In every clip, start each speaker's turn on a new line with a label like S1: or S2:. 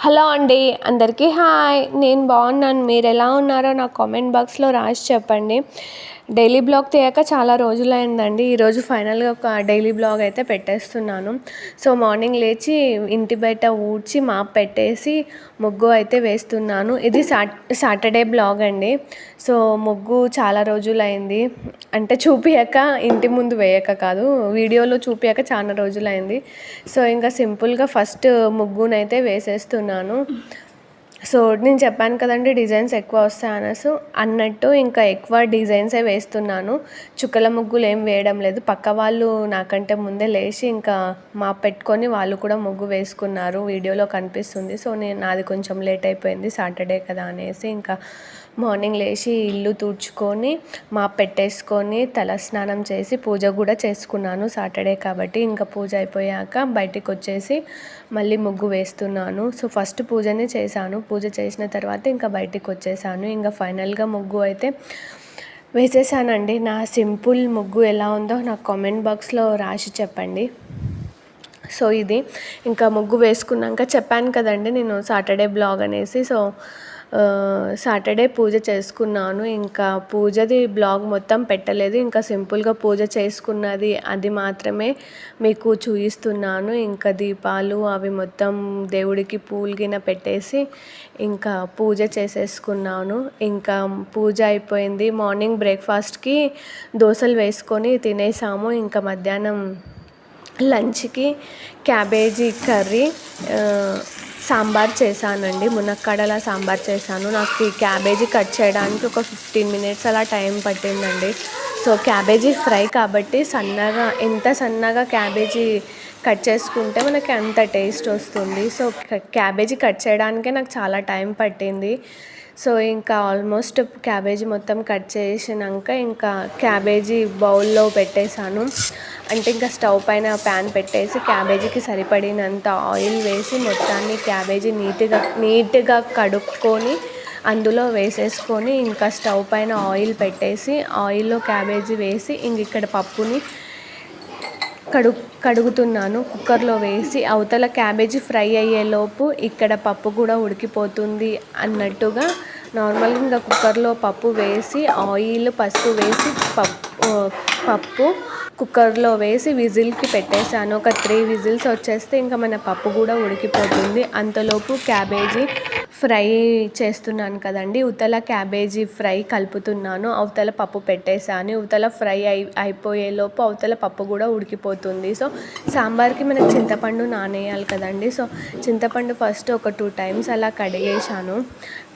S1: Hello అండి, అందరికీ hi. నేను బాగున్నాను. మీరు ఎలా ఉన్నారో నాకు కామెంట్ బాక్స్లో రాసి చెప్పండి. డైలీ బ్లాగ్ తీయక చాలా రోజులైందండి. ఈరోజు ఫైనల్గా ఒక డైలీ బ్లాగ్ అయితే పెట్టేస్తున్నాను. సో మార్నింగ్ లేచి ఇంటి బయట ఊడ్చి మాప్ పెట్టేసి ముగ్గు అయితే వేస్తున్నాను. ఇది సాటర్డే బ్లాగ్ అండి. సో ముగ్గు చాలా రోజులైంది, అంటే చూపియక, ఇంటి ముందు వేయక కాదు, వీడియోలో చూపియక చాలా రోజులైంది. సో ఇంకా సింపుల్గా ఫస్ట్ ముగ్గునైతే వేసేస్తున్నాను. సో నేను చెప్పాను కదండి డిజైన్స్ ఎక్కువ వస్తాయి అన్నట్టు ఇంకా ఎక్కువ డిజైన్సే వేస్తున్నాను. చుక్కల ముగ్గులు ఏం వేయడం లేదు. పక్క వాళ్ళు నాకంటే ముందే లేచి ఇంకా మాప్ పెట్టుకొని వాళ్ళు కూడా ముగ్గు వేసుకున్నారు, వీడియోలో కనిపిస్తుంది. సో నాది కొంచెం లేట్ అయిపోయింది, సాటర్డే కదా అనేసి ఇంకా మార్నింగ్ లేచి ఇల్లు తుడుచుకొని మాప్ పెట్టేసుకొని తలస్నానం చేసి పూజ కూడా చేసుకున్నాను, సాటర్డే కాబట్టి. ఇంకా పూజ అయిపోయాక బయటికి వచ్చేసి మళ్ళీ ముగ్గు వేస్తున్నాను. సో ఫస్ట్ పూజనే చేశాను. పూజ చేసిన తర్వాత ఇంకా బయటికి వచ్చేసాను. ఇంకా ఫైనల్గా ముగ్గు అయితే వేసేసానండి. నా సింపుల్ ముగ్గు ఎలా ఉందో నాకు కామెంట్ బాక్స్లో రాసి చెప్పండి. సో ఇది ఇంకా ముగ్గు వేసుకున్నాక చెప్పాను కదండి నేను సాటర్డే బ్లాగ్ అనేసి. సో సాటర్డే పూజ చేసుకున్నాను. ఇంకా పూజది బ్లాగ్ మొత్తం పెట్టలేదు, ఇంకా సింపుల్గా పూజ చేసుకున్నది అది మాత్రమే మీకు చూపిస్తున్నాను. ఇంకా దీపాలు అవి మొత్తం దేవుడికి పూలు పెట్టేసి ఇంకా పూజ చేసేసుకున్నాను. ఇంకా పూజ అయిపోయింది. మార్నింగ్ బ్రేక్ఫాస్ట్కి దోశలు వేసుకొని తినేసాము. ఇంకా మధ్యాహ్నం లంచ్కి క్యాబేజీ కర్రీ, సాంబార్ చేశానండి. మునక్కాడల సాంబార్ చేశాను. నాకు ఈ క్యాబేజీ కట్ చేయడానికి ఒక 15 మినిట్స్ అలా టైం పట్టిందండి. సో క్యాబేజీ ఫ్రై కాబట్టి ఎంత సన్నగా క్యాబేజీ కట్ చేసుకుంటే మనకి అంత టేస్ట్ వస్తుంది. సో క్యాబేజీ కట్ చేయడానికే నాకు చాలా టైం పట్టింది. సో ఇంకా ఆల్మోస్ట్ క్యాబేజీ మొత్తం కట్ చేసినాక ఇంకా క్యాబేజీ బౌల్లో పెట్టేశాను. అంటే ఇంకా స్టవ్ పైన ప్యాన్ పెట్టేసి క్యాబేజీకి సరిపడినంత ఆయిల్ వేసి మొత్తాన్ని క్యాబేజీ నీట్గా కడుక్కొని అందులో వేసేసుకొని ఇంకా స్టవ్ పైన ఆయిల్ పెట్టేసి ఆయిల్లో క్యాబేజీ వేసి ఇంక ఇక్కడ పప్పుని కడుగుతున్నాను. కుక్కర్లో వేసి అవతల క్యాబేజీ ఫ్రై అయ్యేలోపు ఇక్కడ పప్పు కూడా ఉడికిపోతుంది అన్నట్టుగా నార్మల్గా ఇంకా కుక్కర్లో పప్పు వేసి ఆయిల్ పసుపు వేసి పప్పు కుక్కర్లో వేసి విజిల్కి పెట్టేశాను. ఒక 3 విజిల్స్ వచ్చేస్తే ఇంకా మన పప్పు కూడా ఉడికిపోతుంది. అంతలోపు క్యాబేజీ ఫ్రై చేస్తున్నాను కదండి, ఉతల క్యాబేజీ ఫ్రై కలుపుతున్నాను. అవతల పప్పు పెట్టేశాను. ఉతల ఫ్రై అయిపోయేలోపు అవతల పప్పు కూడా ఉడికిపోతుంది. సో సాంబార్కి మనకి చింతపండు నానేయాలి కదండి. సో చింతపండు ఫస్ట్ ఒక 2 టైమ్స్ అలా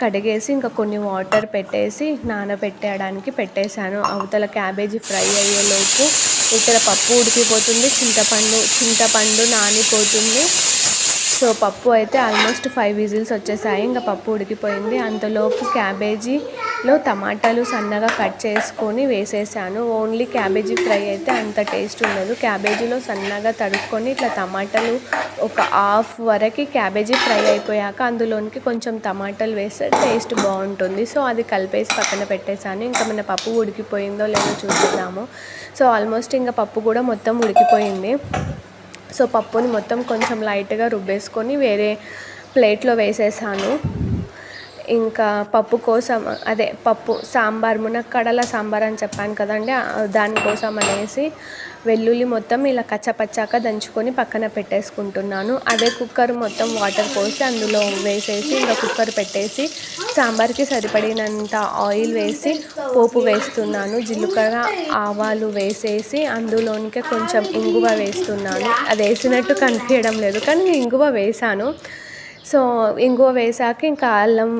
S1: కడిగేసి ఇంకా కొన్ని వాటర్ పెట్టేసి నానబెట్టడానికి పెట్టేశాను. అవతల క్యాబేజీ ఫ్రై అయ్యేలోపు ఇక్కడ పప్పు ఉడికిపోతుంది, చింతపండు నానిపోతుంది. సో పప్పు అయితే ఆల్మోస్ట్ 5 విజిల్స్ వచ్చేసాయి. ఇంకా పప్పు ఉడికిపోయింది. అంతలోపు క్యాబేజీలో టమాటాలు సన్నగా కట్ చేసుకొని వేసేసాను. ఓన్లీ క్యాబేజీ ఫ్రై అయితే అంత టేస్ట్ ఉండదు. క్యాబేజీలో సన్నగా తరుక్కొని ఇట్లా టమాటాలు ఒక హాఫ్ వరకు క్యాబేజీ ఫ్రై అయిపోయాక అందులోనికి కొంచెం టమాటాలు వేస్తే టేస్ట్ బాగుంటుంది. సో అది కలిపేసి పక్కన పెట్టేశాను. ఇంకా మన పప్పు ఉడికిపోయిందో లేదో చూద్దాము. సో ఆల్మోస్ట్ ఇంకా పప్పు కూడా మొత్తం ఉడికిపోయింది. సో పప్పుని మొత్తం కొంచెం లైట్గా రుబ్బేసుకొని వేరే ప్లేట్లో వేసేసాను. ఇంకా పప్పు కోసం పప్పు సాంబార్ మునక్కాడల సాంబార్ అని చెప్పాను కదండి, దానికోసం అనేసి వెల్లుల్లి మొత్తం ఇలా కచ్చపచ్చాక దంచుకొని పక్కన పెట్టేసుకుంటున్నాను. అదే కుక్కర్ మొత్తం వాటర్ పోసి అందులో వేసేసి ఇంకా కుక్కర్ పెట్టేసి సాంబార్కి సరిపడినంత ఆయిల్ వేసి పోపు వేస్తున్నాను. జీలకర్ర ఆవాలు వేసేసి అందులోనికి కొంచెం ఇంగువ వేస్తున్నాను. అది వేసినట్టు కనిపించడం లేదు కానీ ఇంగువ వేసాను. సో ఇంగువ వేసాక ఇంకా అల్లం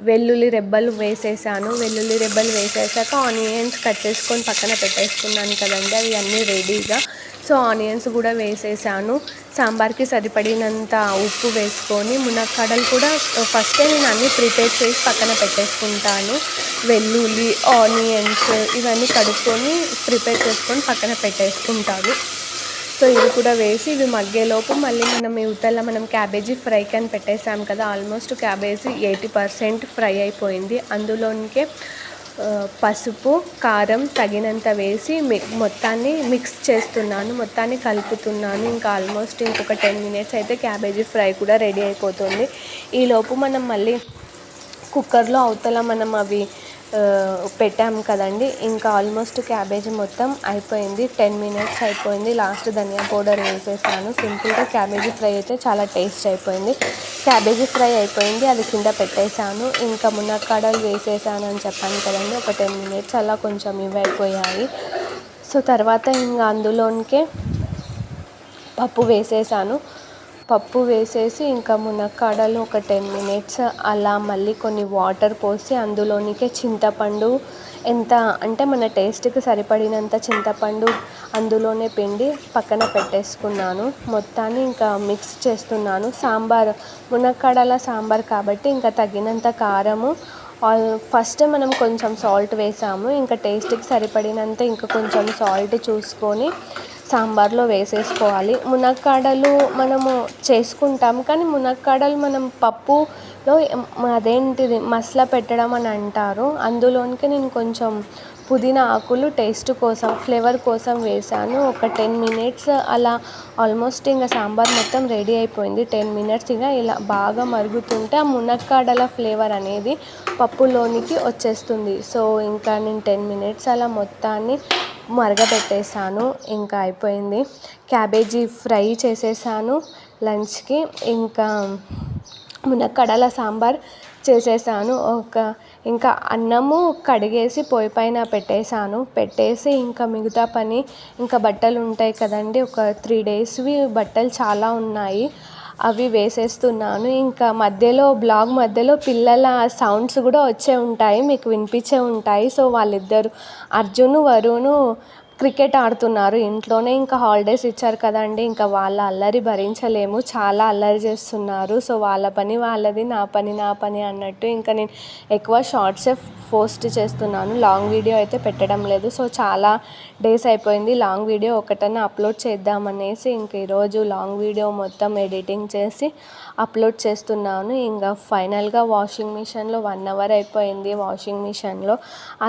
S1: వెల్లుల్లి రెబ్బలు వేసేసాను. వెల్లుల్లి రెబ్బలు వేసేసాక ఆనియన్స్ కట్ చేసుకొని పక్కన పెట్టేసుకున్నాను కదండి, అవి అన్నీ రెడీగా. సో ఆనియన్స్ కూడా వేసేసాను. సాంబార్కి సరిపడినంత ఉప్పు వేసుకొని మునక్కాడలు కూడా ఫస్టే నేను అన్నీ ప్రిపేర్ చేసి పక్కన పెట్టేసుకుంటాను. వెల్లుల్లి ఆనియన్స్ ఇవన్నీ కడుక్కొని ప్రిపేర్ చేసుకొని పక్కన పెట్టేసుకుంటాను. సో ఇవి కూడా వేసి ఇవి మగ్గేలోపు మళ్ళీ మనం క్యాబేజీ ఫ్రైకి అని పెట్టేసాం కదా, ఆల్మోస్ట్ క్యాబేజీ 80% ఫ్రై అయిపోయింది. అందులోనికే పసుపు, కారం తగినంత వేసి మొత్తాన్ని మిక్స్ చేస్తున్నాను, మొత్తాన్ని కలుపుతున్నాను. ఇంకా ఆల్మోస్ట్ ఇంకొక 10 మినిట్స్ అయితే క్యాబేజీ ఫ్రై కూడా రెడీ అయిపోతుంది. ఈలోపు మనం మళ్ళీ కుక్కర్లో అవతల మనం అవి పెట్టాము కదండి. ఇంకా ఆల్మోస్ట్ క్యాబేజీ మొత్తం అయిపోయింది. 10 మినిట్స్ అయిపోయింది. లాస్ట్ ధనియా పౌడర్ వేసేసాను. సింపుల్గా క్యాబేజీ ఫ్రై అయితే చాలా టేస్ట్ అయిపోయింది. క్యాబేజీ ఫ్రై అయిపోయింది, అది కింద పెట్టేశాను. ఇంకా మునక్కాడలు వేసేసాను అని చెప్పాను కదండి. ఒక 10 మినిట్స్ అలా కొంచెం ఇవి అయిపోయాయి. సో తర్వాత ఇంకా అందులోనికే పప్పు వేసేసాను. పప్పు వేసేసి ఇంకా మునక్కాడలు ఒక 10 మినిట్స్ అలా మళ్ళీ కొన్ని వాటర్ పోసి అందులోనికే చింతపండు ఎంత అంటే మన టేస్ట్కి సరిపడినంత చింతపండు అందులోనే పిండి పక్కన పెట్టేసుకున్నాను. మొత్తాన్ని ఇంకా మిక్స్ చేస్తున్నాను. సాంబార్ మునక్కాడల సాంబార్ కాబట్టి ఇంకా తగినంత కారము, ఫస్ట్ మనం కొంచెం సాల్ట్ వేసాము. ఇంకా టేస్ట్కి సరిపడినంత ఇంకా కొంచెం సాల్ట్ చూసుకొని సాంబార్లో వేసేసుకోవాలి. మునక్కాడలు మనము చేసుకుంటాం, కానీ మునక్కాడలు మనం పప్పులో అదేంటిది మసాలా పెట్టడం అని అంటారు. అందులోనికి నేను కొంచెం పుదీనా ఆకులు టేస్ట్ కోసం, ఫ్లేవర్ కోసం వేసాను. ఒక 10 మినిట్స్ అలా ఆల్మోస్ట్ ఇంకా సాంబార్ మొత్తం రెడీ అయిపోయింది. 10 మినిట్స్ ఇక ఇలా బాగా మరుగుతుంటే ఆ మునక్కాడల ఫ్లేవర్ అనేది పప్పులోనికి వచ్చేస్తుంది. సో ఇంకా నేను 10 మినిట్స్ అలా మొత్తాన్ని మరగబెట్టేసాను. ఇంకా అయిపోయింది. క్యాబేజీ ఫ్రై చేసేసాను లంచ్కి. ఇంకా మునక్కాడల సాంబార్ చేసేసాను. ఇంకా అన్నము కడిగేసి పొయ్యి పైన పెట్టేసి ఇంకా మిగతా పని ఇంకా బట్టలు ఉంటాయి కదండి. ఒక 3 డేస్వి బట్టలు చాలా ఉన్నాయి, అవి వేసేస్తున్నాను. ఇంకా బ్లాగ్ మధ్యలో పిల్లల సౌండ్స్ కూడా వచ్చే ఉంటాయి, మీకు వినిపించే ఉంటాయి. సో వాళ్ళిద్దరు అర్జున్, వరుణ్ క్రికెట్ ఆడుతున్నారు ఇంట్లోనే. ఇంకా హాలిడేస్ ఇచ్చారు కదండి, ఇంకా వాళ్ళ అల్లరి భరించలేము, చాలా అల్లరి చేస్తున్నారు. సో వాళ్ళ పని వాళ్ళది, నా పని అన్నట్టు ఇంకా నేను ఎక్కువ షార్ట్సే పోస్ట్ చేస్తున్నాను, లాంగ్ వీడియో అయితే పెట్టడం లేదు. సో చాలా డేస్ అయిపోయింది లాంగ్ వీడియో ఒకటన్నా అప్లోడ్ చేద్దామనేసి ఇంక ఈరోజు లాంగ్ వీడియో మొత్తం ఎడిటింగ్ చేసి అప్లోడ్ చేస్తున్నాను. ఇంకా ఫైనల్గా వాషింగ్ మిషన్లో 1 అవర్ అయిపోయింది. వాషింగ్ మిషన్లో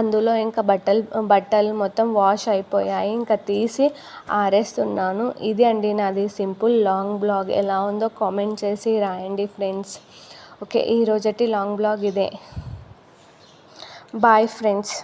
S1: అందులో ఇంకా బట్టలు మొత్తం వాష్ అయిపోయాయి. ఇంకా తీసి ఆరేస్తున్నాను. ఇది అండి నాది సింపుల్ లాంగ్ బ్లాగ్. ఎలా ఉందో కామెంట్ చేసి రాయండి ఫ్రెండ్స్. ఓకే, ఈరోజటి లాంగ్ బ్లాగ్ ఇదే. Bye friends.